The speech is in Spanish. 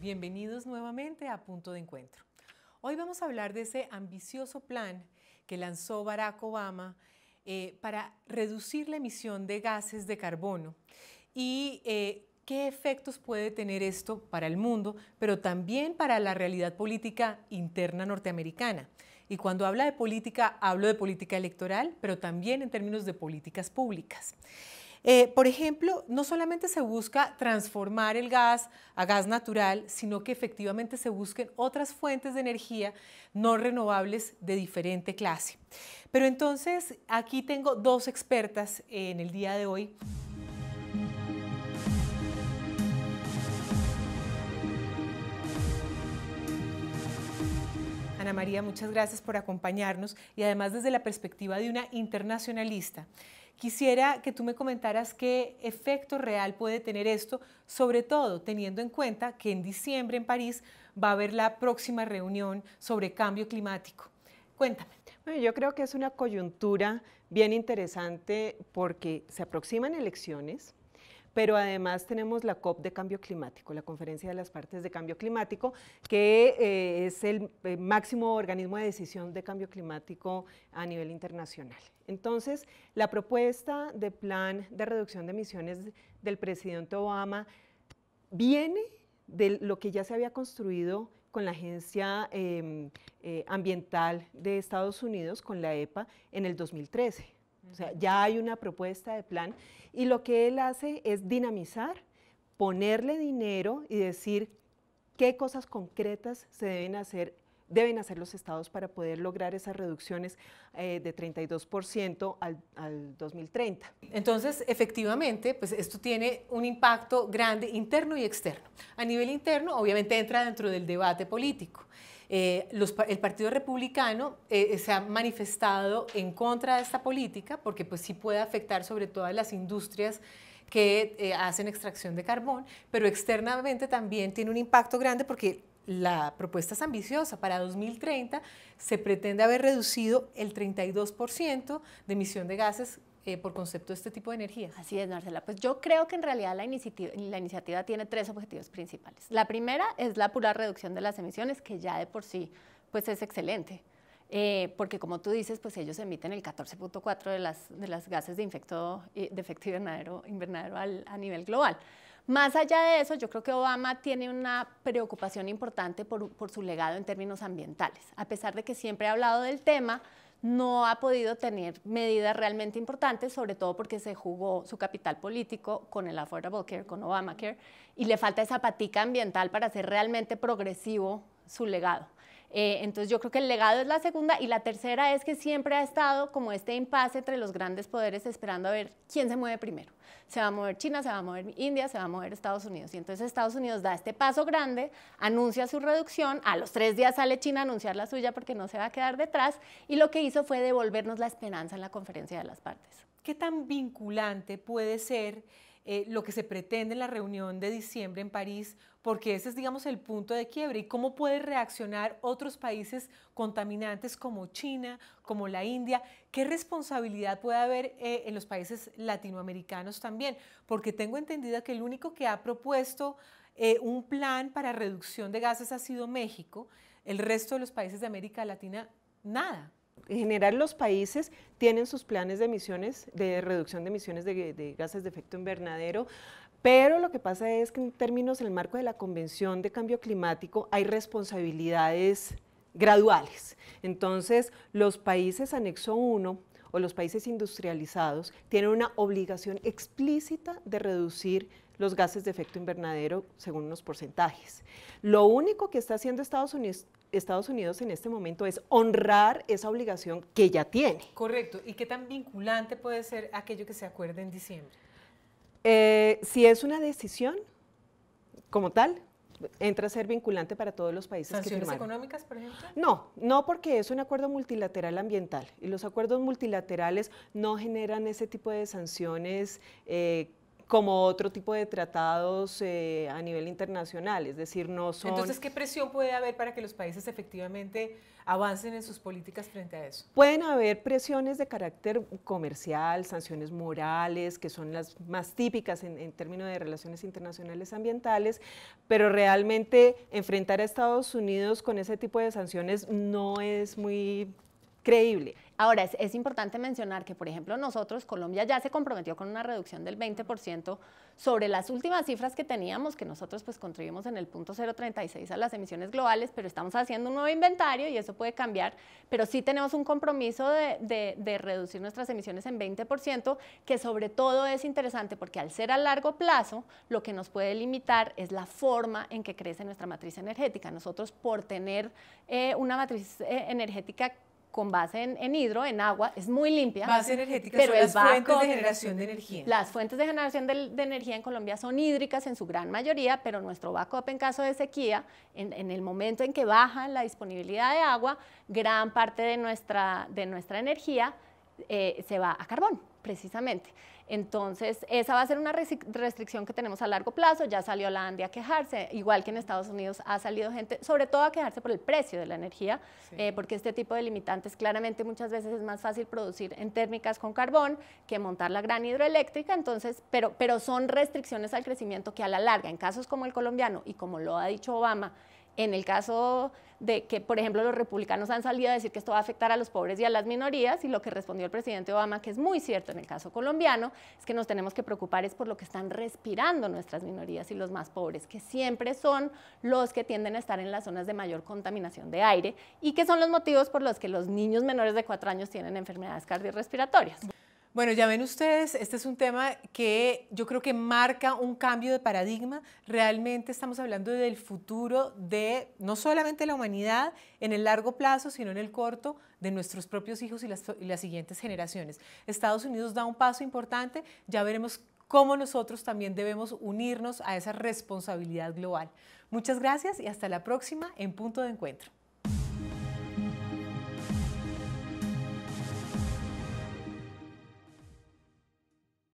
Bienvenidos nuevamente a Punto de Encuentro. Hoy vamos a hablar de ese ambicioso plan que lanzó Barack Obama para reducir la emisión de gases de carbono y qué efectos puede tener esto para el mundo, pero también para la realidad política interna norteamericana. Y cuando habla de política, hablo de política electoral, pero también en términos de políticas públicas. Por ejemplo, no solamente se busca transformar el gas a gas natural, sino que efectivamente se busquen otras fuentes de energía no renovables de diferente clase. Pero entonces, aquí tengo dos expertas en el día de hoy. Ana María, muchas gracias por acompañarnos y además desde la perspectiva de una internacionalista. Quisiera que tú me comentaras qué efecto real puede tener esto, sobre todo teniendo en cuenta que en diciembre en París va a haber la próxima reunión sobre cambio climático. Cuéntame. Bueno, yo creo que es una coyuntura bien interesante porque se aproximan elecciones, pero además tenemos la COP de Cambio Climático, la Conferencia de las Partes de Cambio Climático, que es el máximo organismo de decisión de cambio climático a nivel internacional. Entonces, la propuesta de plan de reducción de emisiones del presidente Obama viene de lo que ya se había construido con la Agencia Ambiental de Estados Unidos, con la EPA, en el 2013. O sea, ya hay una propuesta de plan y lo que él hace es dinamizar, ponerle dinero y decir qué cosas concretas se deben hacer los estados para poder lograr esas reducciones de 32% al 2030. Entonces, efectivamente, pues esto tiene un impacto grande interno y externo. A nivel interno, obviamente entra dentro del debate político. El Partido Republicano se ha manifestado en contra de esta política porque pues sí puede afectar sobre todo a las industrias que hacen extracción de carbón, pero externamente también tiene un impacto grande porque la propuesta es ambiciosa. Para 2030 se pretende haber reducido el 32% de emisión de gases por concepto de este tipo de energía. Así es, Marcela. Pues yo creo que en realidad la iniciativa tiene tres objetivos principales. La primera es la pura reducción de las emisiones, que ya de por sí pues es excelente. Porque como tú dices, pues ellos emiten el 14.4 de las gases de efecto invernadero a nivel global. Más allá de eso, yo creo que Obama tiene una preocupación importante por su legado en términos ambientales. A pesar de que siempre ha hablado del tema, no ha podido tener medidas realmente importantes, sobre todo porque se jugó su capital político con el Affordable Care, con Obamacare, y le falta esa patica ambiental para hacer realmente progresivo su legado. Entonces yo creo que el legado es la segunda y la tercera es que siempre ha estado como este impasse entre los grandes poderes esperando a ver quién se mueve primero. Se va a mover China, se va a mover India, se va a mover Estados Unidos. Y entonces Estados Unidos da este paso grande, anuncia su reducción, a los 3 días sale China a anunciar la suya porque no se va a quedar detrás y lo que hizo fue devolvernos la esperanza en la conferencia de las partes. ¿Qué tan vinculante puede ser lo que se pretende en la reunión de diciembre en París? Porque ese es, digamos, el punto de quiebre. ¿Y cómo pueden reaccionar otros países contaminantes como China, como la India? ¿Qué responsabilidad puede haber en los países latinoamericanos también? Porque tengo entendido que el único que ha propuesto un plan para reducción de gases ha sido México. El resto de los países de América Latina, nada. En general, los países tienen sus planes de emisiones, de reducción de emisiones de gases de efecto invernadero, pero lo que pasa es que en términos del marco de la Convención de Cambio Climático hay responsabilidades graduales. Entonces, los países anexo 1 o los países industrializados tienen una obligación explícita de reducir los gases de efecto invernadero según unos porcentajes. Lo único que está haciendo Estados Unidos en este momento es honrar esa obligación que ya tiene. Correcto. ¿Y qué tan vinculante puede ser aquello que se acuerde en diciembre? Si es una decisión como tal, entra a ser vinculante para todos los países que firmaron. ¿Sanciones económicas, por ejemplo? No, porque es un acuerdo multilateral ambiental y los acuerdos multilaterales no generan ese tipo de sanciones como otro tipo de tratados a nivel internacional, es decir, no son... Entonces, ¿qué presión puede haber para que los países efectivamente avancen en sus políticas frente a eso? Pueden haber presiones de carácter comercial, sanciones morales, que son las más típicas en términos de relaciones internacionales ambientales, pero realmente enfrentar a Estados Unidos con ese tipo de sanciones no es muy creíble. Ahora, es importante mencionar que, por ejemplo, nosotros, Colombia ya se comprometió con una reducción del 20% sobre las últimas cifras que teníamos, que nosotros pues contribuimos en el punto 036 a las emisiones globales, pero estamos haciendo un nuevo inventario y eso puede cambiar, pero sí tenemos un compromiso de reducir nuestras emisiones en 20%, que sobre todo es interesante porque al ser a largo plazo, lo que nos puede limitar es la forma en que crece nuestra matriz energética. Nosotros, por tener una matriz energética con base en hidro, en agua, es muy limpia. Base energética pero son las fuentes de backup, generación de energía. Las fuentes de generación de energía en Colombia son hídricas en su gran mayoría, pero nuestro backup en caso de sequía, en el momento en que baja la disponibilidad de agua, gran parte de nuestra energía se va a carbón, precisamente. Entonces, esa va a ser una restricción que tenemos a largo plazo. Ya salió la ANDE a quejarse, igual que en Estados Unidos ha salido gente, sobre todo a quejarse por el precio de la energía, sí. Porque este tipo de limitantes claramente muchas veces es más fácil producir en térmicas con carbón que montar la gran hidroeléctrica, entonces, pero son restricciones al crecimiento que a la larga, en casos como el colombiano y como lo ha dicho Obama, en el caso de que, por ejemplo, los republicanos han salido a decir que esto va a afectar a los pobres y a las minorías, y lo que respondió el presidente Obama, que es muy cierto en el caso colombiano, es que nos tenemos que preocupar es por lo que están respirando nuestras minorías y los más pobres, que siempre son los que tienden a estar en las zonas de mayor contaminación de aire y que son los motivos por los que los niños menores de 4 años tienen enfermedades cardiorrespiratorias. Bueno, ya ven ustedes, este es un tema que yo creo que marca un cambio de paradigma. Realmente estamos hablando del futuro de no solamente la humanidad en el largo plazo, sino en el corto, de nuestros propios hijos y las siguientes generaciones. Estados Unidos da un paso importante, ya veremos cómo nosotros también debemos unirnos a esa responsabilidad global. Muchas gracias y hasta la próxima en Punto de Encuentro.